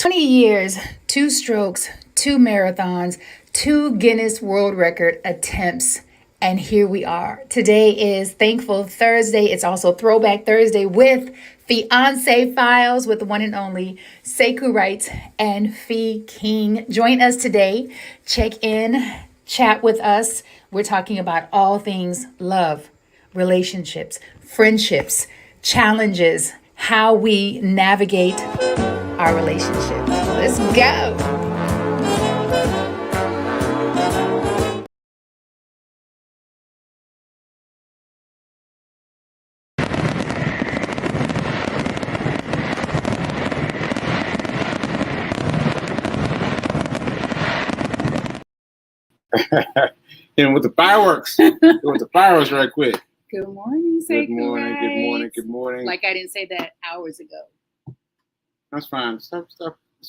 20 years, two strokes, two marathons, two Guinness World Record attempts. And here we are. Today is Thankful Thursday. It's also Throwback Thursday with Fiance Files with the one and only Sekou Wright and Fee King. Join us today. Check in, chat with us. We're talking about all things love, relationships, friendships, challenges, how we navigate our relationship. Let's go. And with the fireworks, with the fireworks right quick. Good morning, Good morning, good morning, good morning. Like I didn't say that hours ago. That's fine. Stop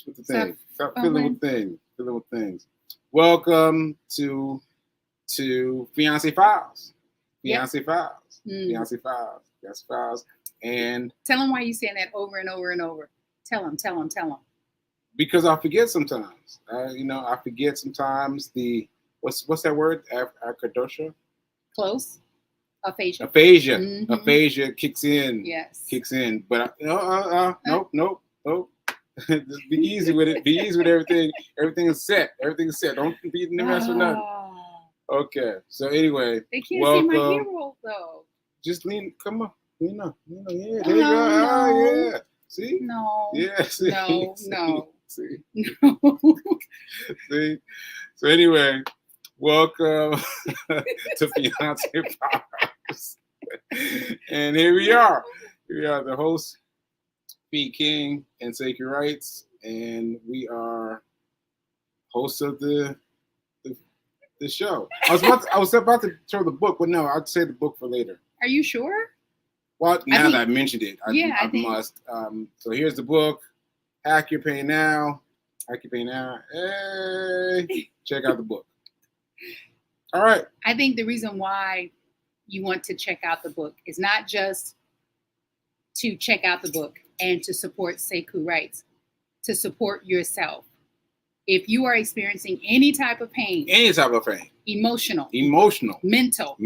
with the thing. Stop fiddling with things. Fiddling with things. Welcome to Fiance Files. Fiance Files. Fiance Files. Fiance Files. And tell them why you saying that over and over and over. Tell them. Because I forget sometimes. I forget sometimes the what's that word? Akadosha? Close. Aphasia. Mm-hmm. Aphasia kicks in. Yes. Kicks in. But nope. Just be easy with it. Be easy with everything. Everything is set. Don't be mess with nothing. Okay. So anyway, they can't see my hero though. Just lean. Come on. Lean up. Yeah. There you go. No. Oh, yeah. See? No. Yeah. See? No. See? No. See? So anyway, welcome to Fiance Files. And here we are. Here we are, the host, Fee King and Sekou Wright, and we are hosts of the show. I was about to show the book, but no, I'd say the book for later. Are you sure? Well, now that I mentioned it, I think... must. So here's the book. Hack Your Pain Now. Hack Your Pain Now. Hey, check out the book. All right. I think the reason why you want to check out the book is not just to check out the book and to support Sekou Wright, to support yourself. If you are experiencing any type of pain, emotional, mental,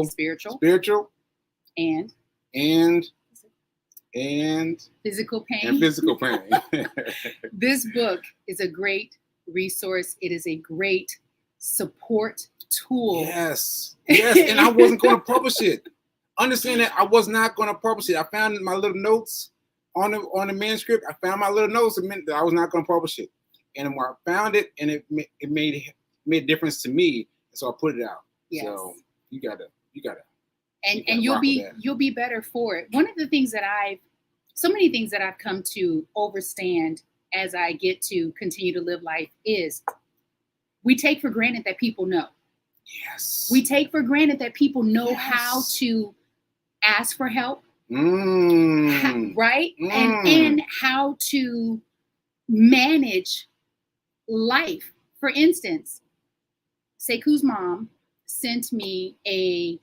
spiritual, and physical pain. This book is a great resource. It is a great support tool. Yes. And I wasn't going to publish it. Understand that I was not going to publish it. I found my little notes on the manuscript. I found my little notes that meant that I was not going to publish it. And when I found it, and it made a difference to me, so I put it out. Yes. So you gotta. And you'll be better for it. One of the things so many things that I've come to understand as I get to continue to live life is we take for granted that people know. Yes. We take for granted that people know how to ask for help, right? And how to manage life. For instance, Sekou's mom sent me a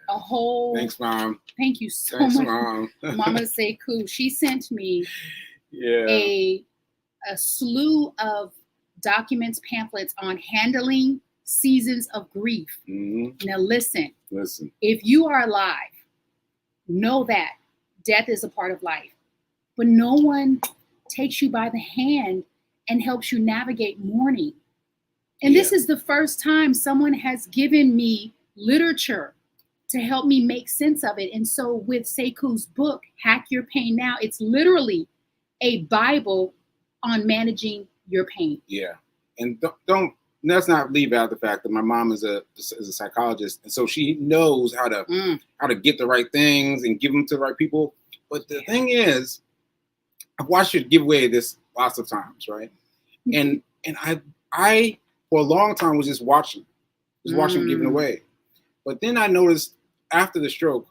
whole... Thanks, Mom. Thank you so much, Mom. Mama Sekou. She sent me a slew of documents, pamphlets on handling seasons of grief. Mm-hmm. Now listen. If you are alive, know that death is a part of life, but no one takes you by the hand and helps you navigate mourning. And this is the first time someone has given me literature to help me make sense of it. And so with Sekou's book, Hack Your Pain Now, it's literally a Bible on managing your pain. Yeah. And let's not leave out the fact that my mom is a psychologist, and so she knows how to get the right things and give them to the right people. But the thing is, I've watched her give away this lots of times, right? And I for a long time was just watching giving away. But then I noticed after the stroke,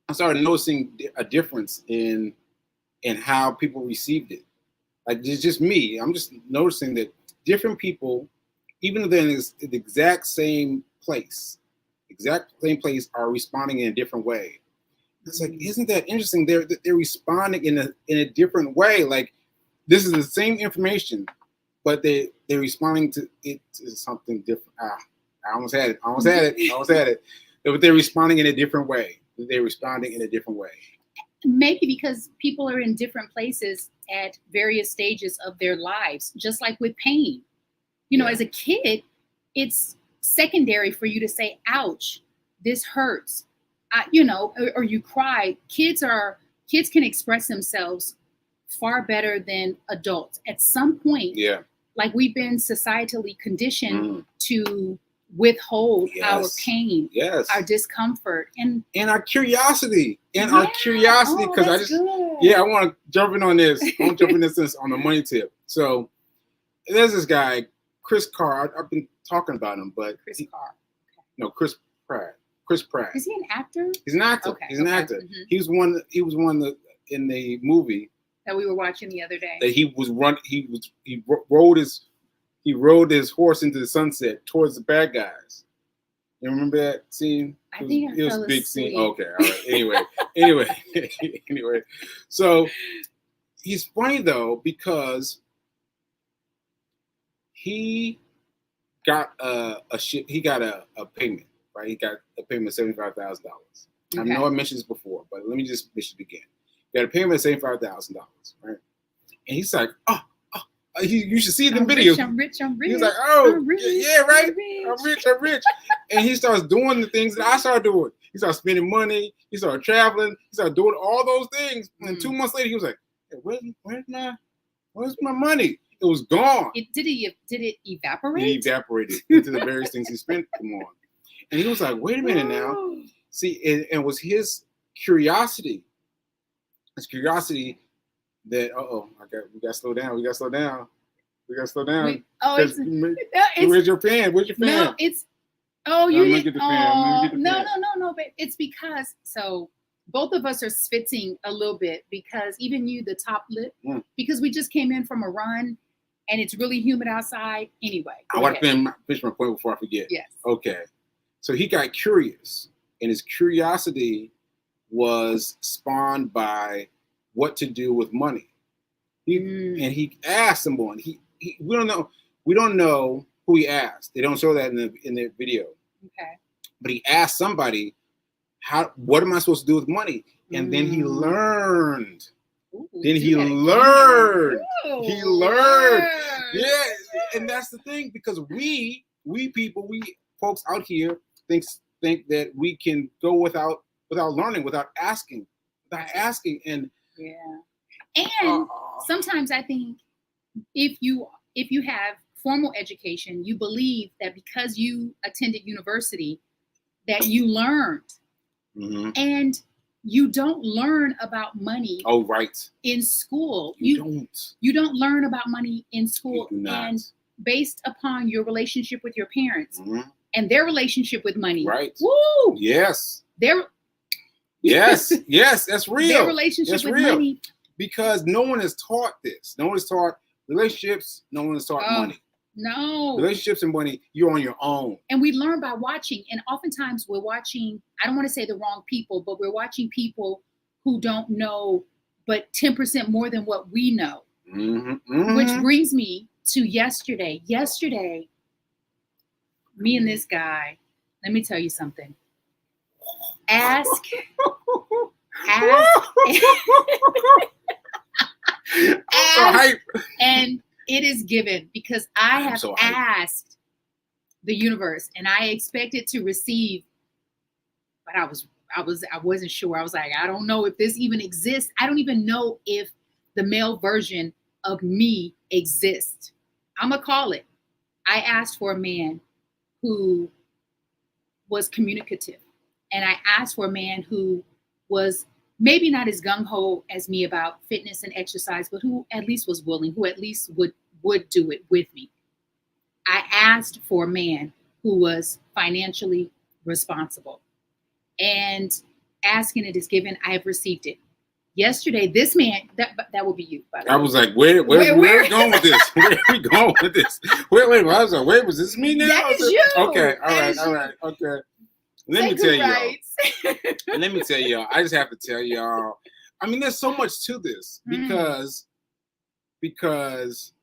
I started noticing a difference in how people received it. Like, it's just me. I'm just noticing that different people, even though they're in the exact same place, are responding in a different way. It's like, isn't that interesting? They're responding in a different way. Like, this is the same information, but they're responding to it to something different. I almost had it. But they're responding in a different way. Maybe because people are in different places at various stages of their lives, just like with pain. You know, as a kid, it's secondary for you to say, ouch, this hurts, you know, or you cry. Kids can express themselves far better than adults. At some point, like we've been societally conditioned to withhold our pain, our discomfort, and our curiosity, because I want to jump in on this. I want to jump in this on the money tip. So there's this guy, Chris Carr. I've been talking about him, but Chris Carr. No, Chris Pratt. Chris Pratt. Is he an actor? He's an actor. Okay, He's an actor. Mm-hmm. He was one in the movie that we were watching the other day. That he rode his horse into the sunset towards the bad guys. You remember that scene? It was a big scene. Okay, all right. Anyway. So he's funny though because he got a payment, right? He got a payment of $75,000. I know I mentioned this before, but let me just mention it again. He got a payment of $75,000, right? And he's like, you should see the video. I'm rich. He's like, yeah, right. I'm rich. And he starts doing the things that I started doing. He started spending money. He started traveling. He started doing all those things. And 2 months later, he was like, hey, where's my money? It was gone. Did it evaporate? It evaporated into the various things he spent them on. And he was like, wait a minute now. See, and it was his curiosity. His curiosity that we gotta slow down. Where's your pen? No, it's you didn't. No, but it's because both of us are spitting a little bit because even you, the top lip, because we just came in from a run and it's really humid outside. Anyway, I want to finish my point before I forget. Yes. Okay. So he got curious, and his curiosity was spawned by what to do with money. And he asked someone. We don't know who he asked. They don't show that in the video. Okay. But he asked somebody, what am I supposed to do with money? And then he learned. He learned. Yeah. And that's the thing, because we folks out here think that we can go without learning, without asking. And sometimes I think if you have formal education, you believe that because you attended university that you learned. And you don't learn about money in school. You don't learn about money in school. And based upon your relationship with your parents and their relationship with money. Right. Woo! Yes. Yes, that's real. Their relationship with money. Because no one is taught this. No one is taught relationships. No one is taught money. No. Relationships and money, you're on your own. And we learn by watching. And oftentimes we're watching, I don't want to say the wrong people, but we're watching people who don't know but 10% more than what we know. Which brings me to yesterday. Yesterday, me and this guy, let me tell you something. Ask. And it is given, because I have asked the universe and I expected to receive, but I wasn't sure. I was like, I don't know if this even exists. I don't even know if the male version of me exists. I'm gonna call it. I asked for a man who was communicative, and I asked for a man who was maybe not as gung-ho as me about fitness and exercise, but who at least was willing, who at least would do it with me. I asked for a man who was financially responsible. And asking it is given. I have received it. Yesterday, this man, that will be you. By the way. I was like, where are we going with this? Where are we going with this? Wait, I was like, wait, was this me now? That is you. Okay, all right, okay. Let me tell y'all. I just have to tell y'all. I mean, there's so much to this, because because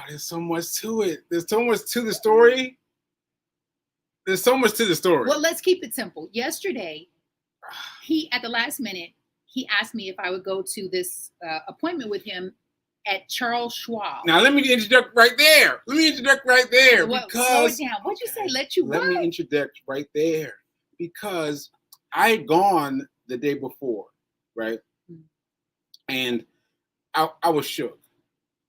there's so much to it. There's so much to the story. There's so much to the story. Well, let's keep it simple. Yesterday, at the last minute, he asked me if I would go to this appointment with him at Charles Schwab. Now, let me interject right there. Well, slow it down. What'd you say? Let me interject right there. Because I had gone the day before, right? And I was shook.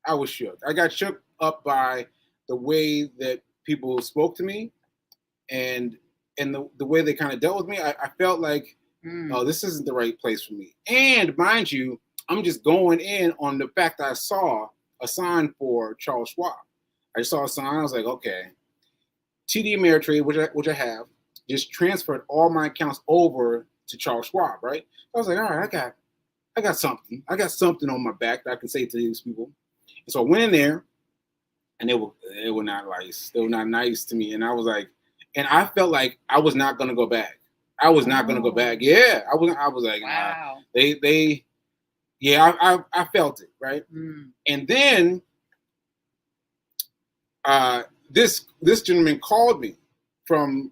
I was shook. I got shook up by the way that people spoke to me and the way they kind of dealt with me. I felt like, oh, this isn't the right place for me. And mind you, I'm just going in on the fact that I saw a sign for Charles Schwab. I saw a sign. I was like, okay, TD Ameritrade, which I have, just transferred all my accounts over to Charles Schwab, right? I was like, all right, I got something. I got something on my back that I can say to these people. And so I went in there, and they were not nice. They were not nice to me, and I was like, and I felt like I was not going to go back. I was not going to go back. Yeah, I was like, wow. I felt it, right? And then this gentleman called me from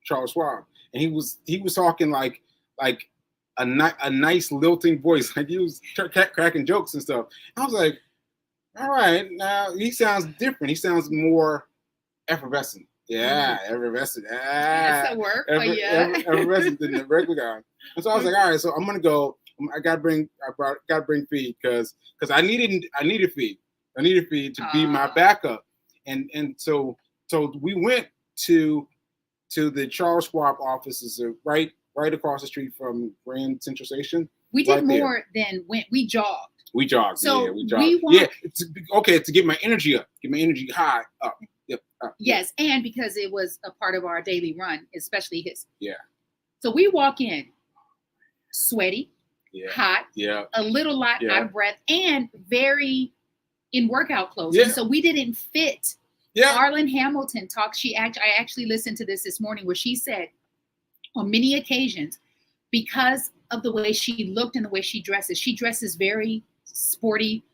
Charles Schwab, and he was talking like a nice lilting voice, like he was cracking jokes and stuff. I was like, all right, now he sounds different. He sounds more effervescent. Yeah, effervescent. That's a word for you. Effervescent than the regular guy. And so I was like, all right, so I'm gonna go. I gotta bring feed because I needed feed. I needed feed to be my backup. And so we went to the Charles Schwab offices right across the street from Grand Central Station. We did more than went. We jogged. We jogged. So yeah, we jogged. To get my energy up, get my energy high up. Yep. Yes, and because it was a part of our daily run, especially his. Yeah. So we walk in, sweaty, hot, a little out of breath, and very in workout clothes. Yeah. And so we didn't fit. Yeah. Arlen Hamilton talks. I actually listened to this morning where she said, on many occasions, because of the way she looked and the way she dresses very sporty,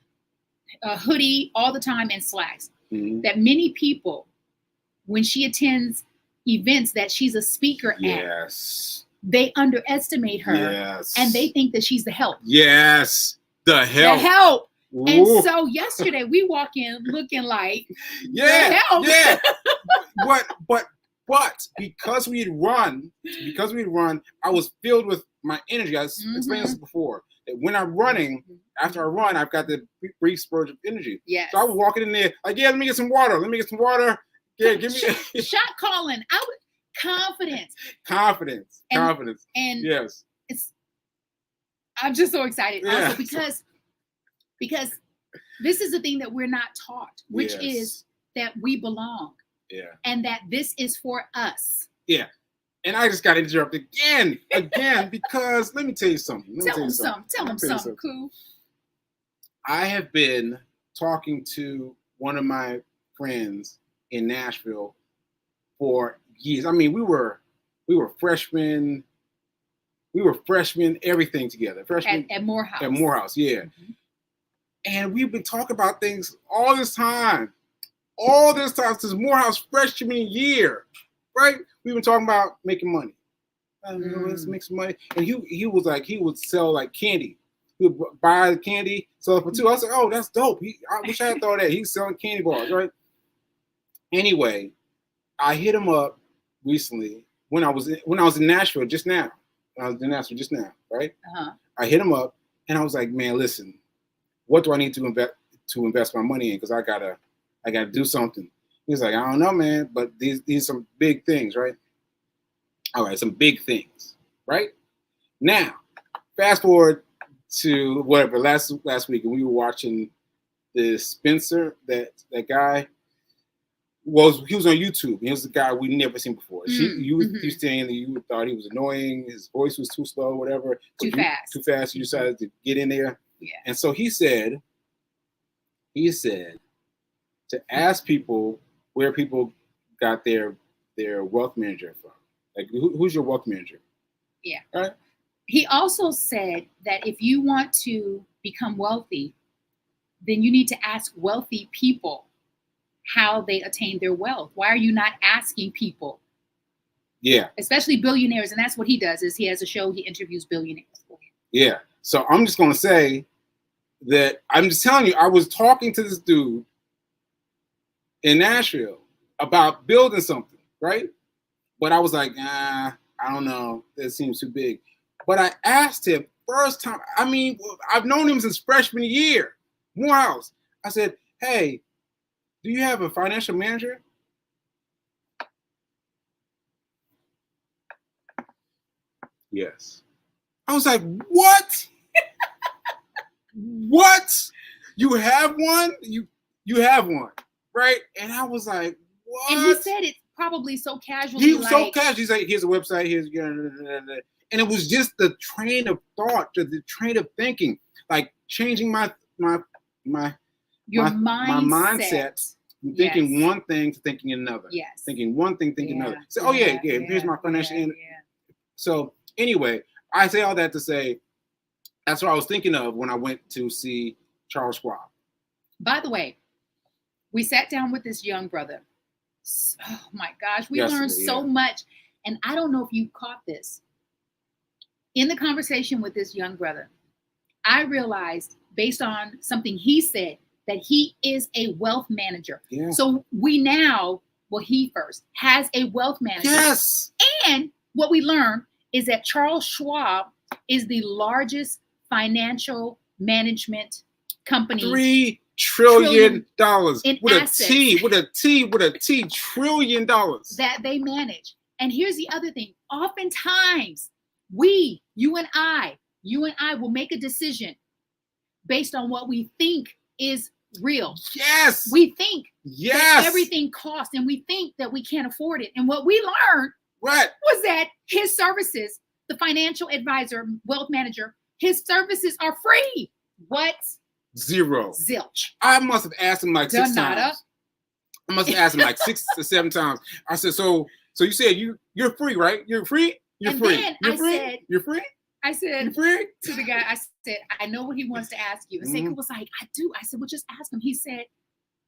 hoodie all the time and slacks. That many people, when she attends events that she's a speaker at, they underestimate her and they think that she's the help. Yes, the help. Ooh. And so yesterday we walk in looking like the help. Yeah. But because we'd run, I was filled with my energy. I explained this before. That when I'm running, after I run, I've got the brief spurge of energy. Yes. So I was walking in there like, let me get some water. Yeah, give me shot calling. Confidence. Confidence. And yes. I'm just so excited also because this is the thing that we're not taught, which is that we belong. Yeah. And that this is for us. Yeah. And I just got to interrupt again, because let me tell you something. Tell them something, cool. I have been talking to one of my friends in Nashville for years. I mean, we were freshmen. We were freshmen, everything together. Freshmen at Morehouse. At Morehouse, yeah. And we've been talking about things all this time since Morehouse freshman year, right? We've been talking about making money. Let's make some money. And he was like, he would sell like candy. He would buy the candy, sell it for $2. I was like, oh, that's dope. I wish I had thought of that. He's selling candy bars, right? Anyway, I hit him up recently when I was in Nashville just now. Right? I hit him up and I was like, man, listen, what do I need to invest my money in? Because I gotta do something. He's like, I don't know, man, but these are some big things, right? All right, some big things, right? Now, fast forward to whatever last week, and we were watching this Spencer, that guy. He was on YouTube. He was a guy we never seen before. You saying you thought he was annoying. His voice was too slow, whatever. Too fast. You decided to get in there. Yeah. And so he said to ask people where people got their wealth manager from. Like, who's your wealth manager? Yeah. Right. He also said that if you want to become wealthy, then you need to ask wealthy people how they attain their wealth. Why are you not asking people? Yeah. Especially billionaires. And that's what he does, is he has a show, he interviews billionaires. Yeah. So I'm just going to say that I'm just telling you, I was talking to this dude in Nashville about building something, right? But I was like, I don't know. That seems too big. But I asked him first time. I mean, I've known him since freshman year, Morehouse. I said, hey, do you have a financial manager? Yes. I was like, what? What? You have one? You have one, right? And I was like, what? And he said it probably so casually. He was so casual. He's like, here's a website. Here's and it was just the train of thought, the train of thinking, like changing my mindset. From thinking one thing to thinking another. Yes. Thinking one thing, thinking another. So, oh yeah. Here's my financial. So anyway, I say all that to say, that's what I was thinking of when I went to see Charles Schwab. By the way, we sat down with this young brother. Oh my gosh, we learned so much. And I don't know if you caught this. In the conversation with this young brother, I realized, based on something he said, that he is a wealth manager. Yeah. So we now, well, he first has a wealth manager. Yes. And what we learned is that Charles Schwab is the largest financial management company. $3 trillion in with assets, with a T, $1 trillion that they manage. And here's the other thing. Oftentimes, you and I will make a decision based on what we think is real. Yes. We think that everything costs, and we think that we can't afford it. And what we learned was that his services, the financial advisor, wealth manager, his services are free. What? Zero. Zilch. I must have asked him like 6 times. I must have asked him like 6 or 7 times. I said, so you said you're free, right? You're free? You're and free. Then you're free? You're free? I said you're free? To the guy, I said, I know what he wants to ask you. And Sekou was like, I do. I said, well, just ask him. He said,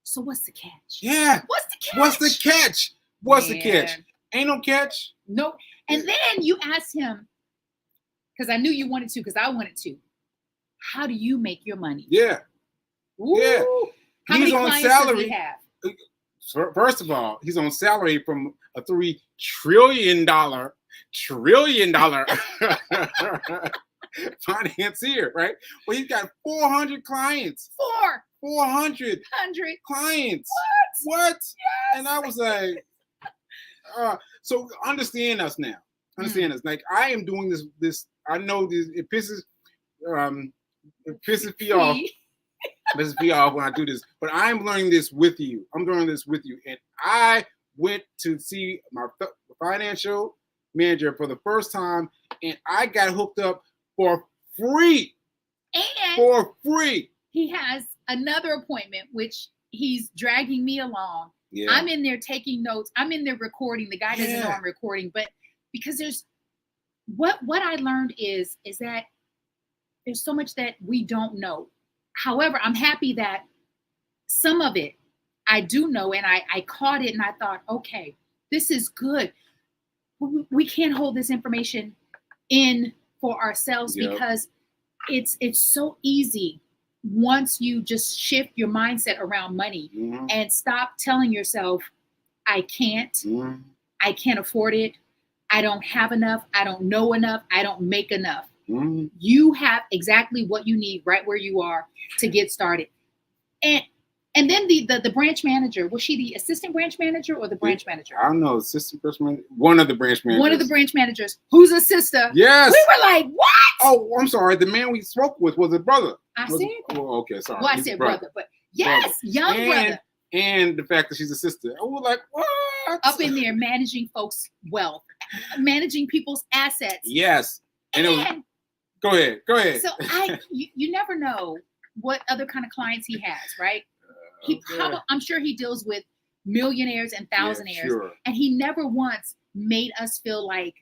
so what's the catch? Yeah. What's the catch? What's the catch? What's the catch? Ain't no catch. Nope. And then you asked him, because I knew you wanted to, because I wanted to. How do you make your money? Yeah. Ooh. Yeah. How many clients does he have? First of all, he's on salary from a $3 trillion financier, right? Well, he's got 400 clients. 400 clients. What? Yes. And I was like, so understand us now. Understand us. Like, I am doing this. I know this. It pisses me off. Pisses me off when I do this. But I'm learning this with you. I'm doing this with you. And I went to see my financial manager for the first time, and I got hooked up for free. And for free. He has another appointment, which he's dragging me along. Yeah. I'm in there taking notes. I'm in there recording. The guy doesn't know I'm recording, but because there's what I learned is that there's so much that we don't know. However, I'm happy that some of it I do know, and I caught it, and I thought, okay, this is good. We can't hold this information in for ourselves because it's so easy once you just shift your mindset around money and stop telling yourself, I can't afford it. I don't have enough. I don't know enough. I don't make enough. You have exactly what you need right where you are to get started. And then the branch manager, was she the assistant branch manager or the branch manager? I don't know, assistant branch manager. One of the branch managers. One of the branch managers, who's a sister. Yes. We were like, what? Oh, I'm sorry. The man we spoke with was a brother. Oh, okay, sorry. Well, I said brother, but yes, young brother. And the fact that she's a sister. I was like, what? Up in there managing folks' wealth, managing people's assets. Yes. And go ahead. So you never know what other kind of clients he has, right? I'm sure he deals with millionaires and thousandaires, and he never once made us feel like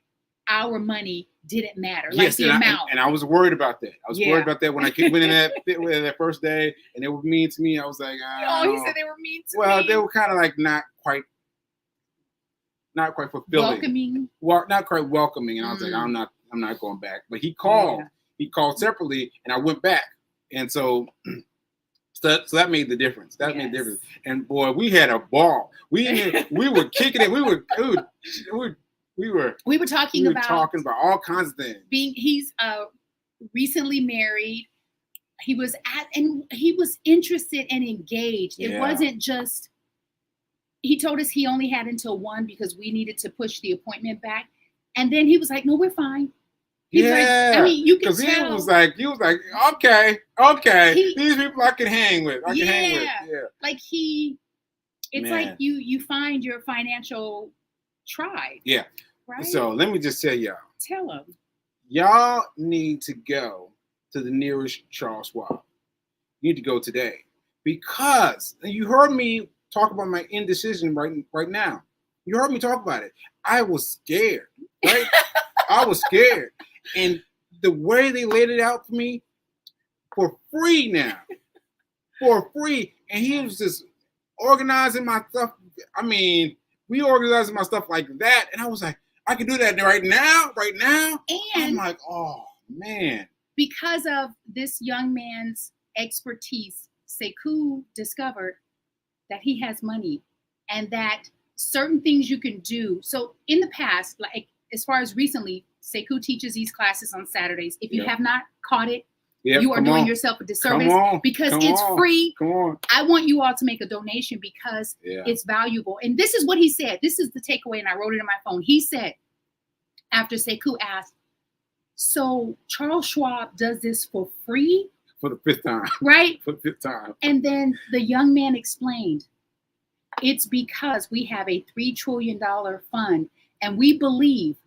our money didn't matter, like the amount. And I was worried about that. I was worried about that when I went in that first day, and they were mean to me. I was like, oh, he said they were mean to me. Well, they were kind of like not quite fulfilling. Welcoming. Well, not quite welcoming. And I was like, I'm not going back. But he called. Yeah. He called separately, and I went back. And so that made the difference. That made the difference. And boy, we had a ball. We were kicking it. We were talking about all kinds of things. He's recently married. He was interested and engaged. It wasn't just. He told us he only had until 1 because we needed to push the appointment back, and then he was like, "No, we're fine." He was like, I mean, you can tell. He was like, okay, these people I can hang with. Yeah. Like it's like you find your financial tribe. Yeah. Right. So let me just tell y'all. Tell them. Y'all need to go to the nearest Charles Schwab. You need to go today because you heard me talk about my indecision right now. You heard me talk about it. I was scared, right? I was scared. And the way they laid it out for me for free now. For free. And he was just organizing my stuff. I mean, we organizing my stuff like that. And I was like, I can do that right now. And I'm like, oh, man. Because of this young man's expertise, Sekou discovered that he has money and that certain things you can do. So in the past, like as far as recently, Sekou teaches these classes on Saturdays. If you have not caught it, you are doing yourself a disservice because it's free. Come on. I want you all to make a donation because it's valuable. And this is what he said. This is the takeaway, and I wrote it in my phone. He said, after Sekou asked, so Charles Schwab does this for free? For the 5th time. Right? For the 5th time. And then the young man explained, it's because we have a $3 trillion fund, and we believe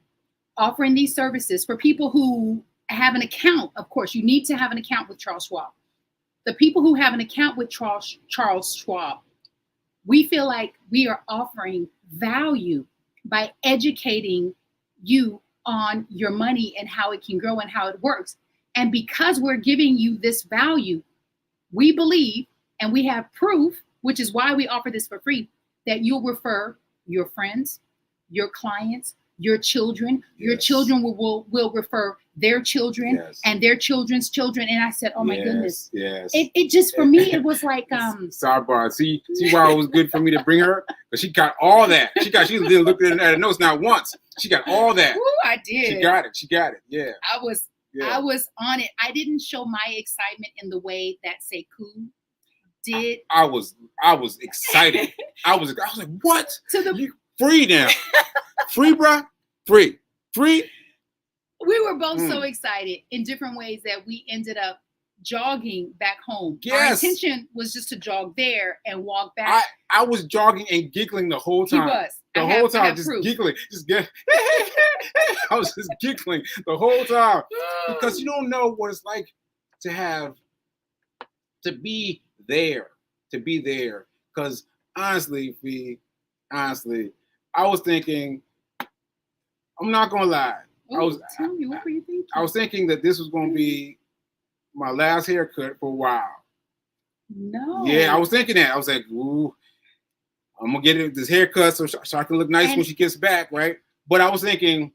offering these services for people who have an account. Of course, you need to have an account with Charles Schwab. The people who have an account with Charles Schwab, we feel like we are offering value by educating you on your money and how it can grow and how it works. And because we're giving you this value, we believe, and we have proof, which is why we offer this for free, that you'll refer your friends, your clients, your children. Your children will refer their children and their children's children. And I said, oh my goodness. Yes. It just, for me, it was like sidebar. See why it was good for me to bring her? Because she got all that. She didn't look at the notes not once. She got all that. Ooh, I did. She got it. Yeah. I was on it. I didn't show my excitement in the way that Sekou did. I was excited. I was like, what? Free now. Free, bruh. Free. We were both so excited in different ways that we ended up jogging back home. Yes. Our intention was just to jog there and walk back. I was jogging and giggling the whole time. He was. The whole time, just giggling. I was just giggling the whole time. Because you don't know what it's like to be there. Because honestly, I was thinking, I'm not gonna lie. Tell me, what were you thinking? I was thinking that this was gonna be my last haircut for a while. No. Yeah, I was thinking that. I was like, ooh, I'm gonna get this haircut so I can look nice when she gets back, right? But I was thinking,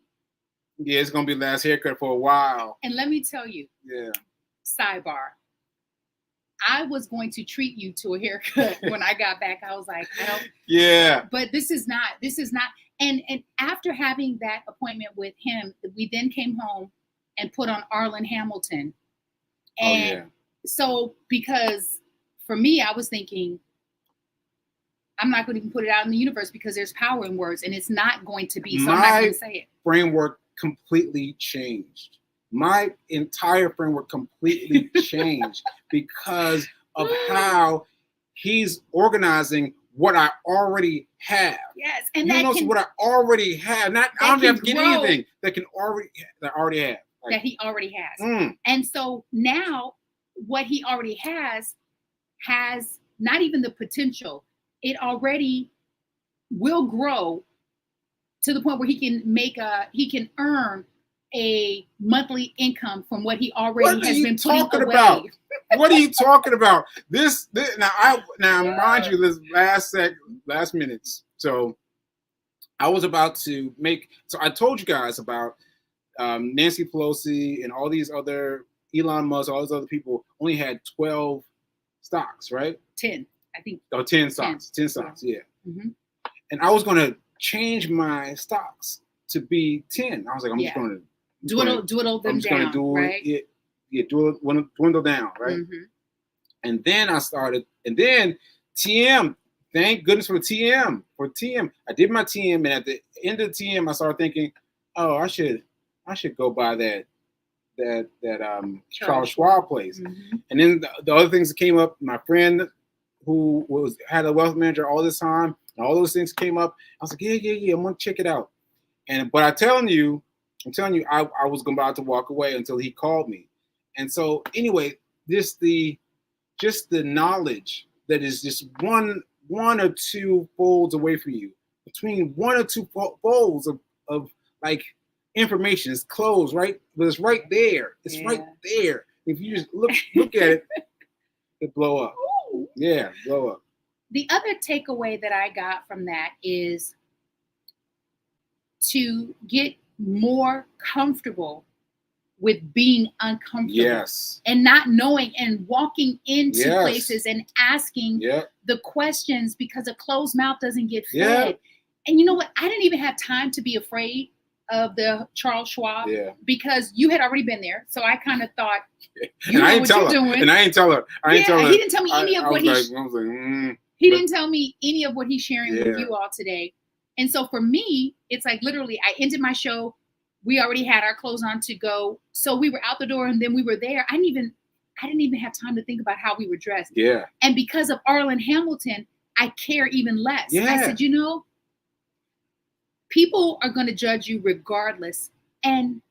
yeah, it's gonna be the last haircut for a while. And let me tell you, sidebar, I was going to treat you to a haircut when I got back. I was like, I don't. Yeah. But this is not. And after having that appointment with him, we then came home and put on Arlen Hamilton. And so, because for me, I was thinking, I'm not going to even put it out in the universe because there's power in words, and it's not going to be. So I'm not going to say it. Framework completely changed. My entire framework completely changed because of how he's organizing what I already have. Yes, and what I already have. I don't have to get anything that I already have. That he already has. And so now what he already has not even the potential. It already will grow to the point where he can earn a monthly income from what he already has been putting away. About? What are you talking about? This now mind you, this last minutes. So I was about to make. So I told you guys about Nancy Pelosi and all these other Elon Musk, all these other people only had 12 stocks, right? 10, I think. Oh, 10 stocks. 10 stocks, yeah. Mm-hmm. And I was going to change my stocks to be 10. I was like, I'm just going to dwindle them down, right? Dwindle down, right? Mm-hmm. And then I started, and then TM. Thank goodness for TM. For TM, I did my TM, and at the end of the TM, I started thinking, oh, I should go buy that Charles Schwab place. Mm-hmm. And then the other things that came up, my friend who had a wealth manager all this time, and all those things came up. I was like, yeah, I'm gonna check it out. But I'm telling you, I was about to walk away until he called me. And so anyway, just the knowledge that is just one or two folds away from you, between one or two folds of like information is closed, right? But it's right there. It's right there. If you just look at it, it blow up. Ooh. Yeah, blow up. The other takeaway that I got from that is to get more comfortable with being uncomfortable. Yes. And not knowing and walking into yes. places and asking yep. the questions, because a closed mouth doesn't get fed. Yep. And you know what? I didn't even have time to be afraid of the Charles Schwab because you had already been there. So I kind of thought, you know what you're doing. And I ain't tell her. He didn't tell me any of what he didn't tell me any of what he's sharing with you all today. And so for me, it's like literally I ended my show. We already had our clothes on to go. So we were out the door and then we were there. I didn't even have time to think about how we were dressed. Yeah. And because of Arlen Hamilton, I care even less. Yeah. I said, people are going to judge you regardless. And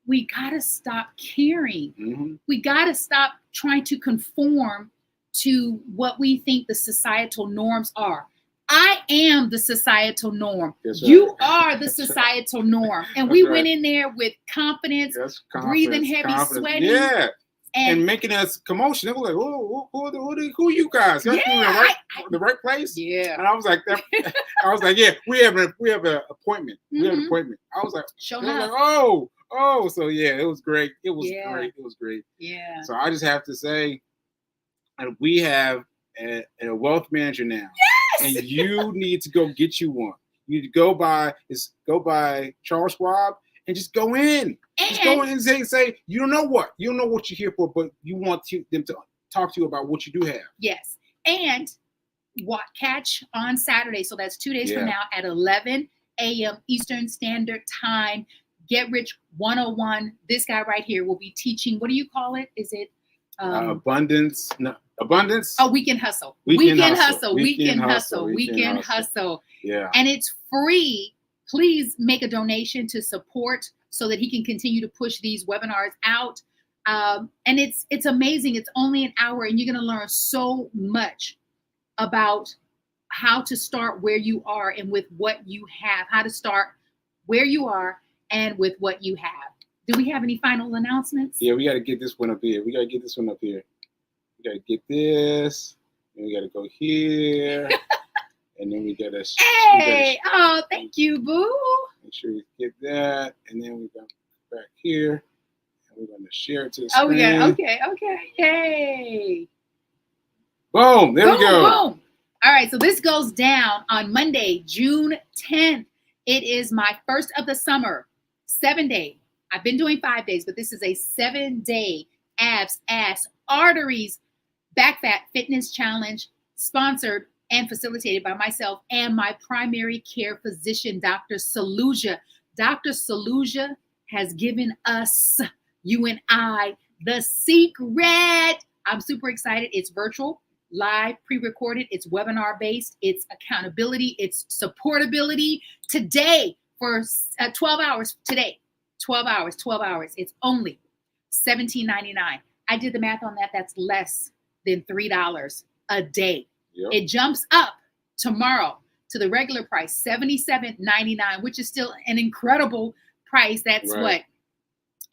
we got to stop caring. Mm-hmm. We got to stop trying to conform to what we think the societal norms are. I am the societal norm. Right. You are the societal norm. And we went in there with confidence, breathing heavy, sweating. Yeah. And making us commotion. They were like, who are you guys? You're the right place? Yeah. And I was like, yeah, we have an appointment. Mm-hmm. We have an appointment. I was like, like, so yeah, it was great. It was great. It was great. Yeah. So I just have to say, we have a wealth manager now. Yes! And you need to go get you one. You need to go by Charles Schwab and just go in. Just go in and say, you don't know what you're here for, but you want them to talk to you about what you do have. Yes. And catch on Saturday. So that's 2 days from now at 11 a.m. Eastern Standard Time. Get Rich 101. This guy right here will be teaching. What do you call it? Is it abundance? No. Abundance? Oh, Weekend Hustle. Weekend Hustle. Yeah. And it's free. Please make a donation to support so that he can continue to push these webinars out. And it's amazing. It's only an hour and you're going to learn so much about how to start where you are and with what you have, how to start where you are and with what you have. Do we have any final announcements? Yeah, we got to get this one up here. We got to get this, and we got to go here, and then we got to. Oh, thank you, boo. Make sure you get that, and then we got back here, and we're going to share it to the screen. Oh yeah, okay, yay! Boom! There we go. Boom! All right, so this goes down on Monday, June 10th. It is my first of the summer, 7-day. I've been doing 5 days, but this is a 7-day abs, ass, arteries, back fat fitness challenge, sponsored and facilitated by myself and my primary care physician, Dr. Saluja. Dr. Saluja has given us, you and I, the secret. I'm super excited. It's virtual, live, pre-recorded. It's webinar-based. It's accountability. It's supportability. Today, for 12 hours today. 12 hours. It's only $17.99. I did the math on that. That's less than $3 a day. Yep. It jumps up tomorrow to the regular price, $77.99, which is still an incredible price. That's Right.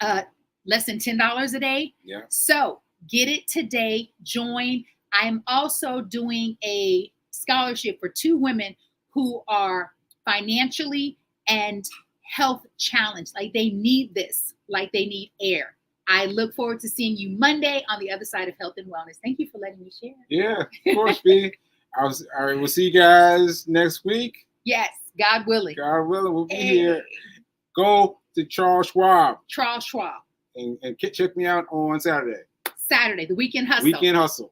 what, less than $10 a day. Yeah. So get it today. Join. I'm also doing a scholarship for 2 women who are financially and health challenged. Like they need this, like they need air. I look forward to seeing you Monday on the other side of health and wellness. Thank you for letting me share. Yeah, of course, B. All right, we'll see you guys next week. Yes, God willing. God willing, we'll be here. Go to Charles Schwab. Charles Schwab. And check me out on Saturday. The Weekend Hustle. Weekend Hustle.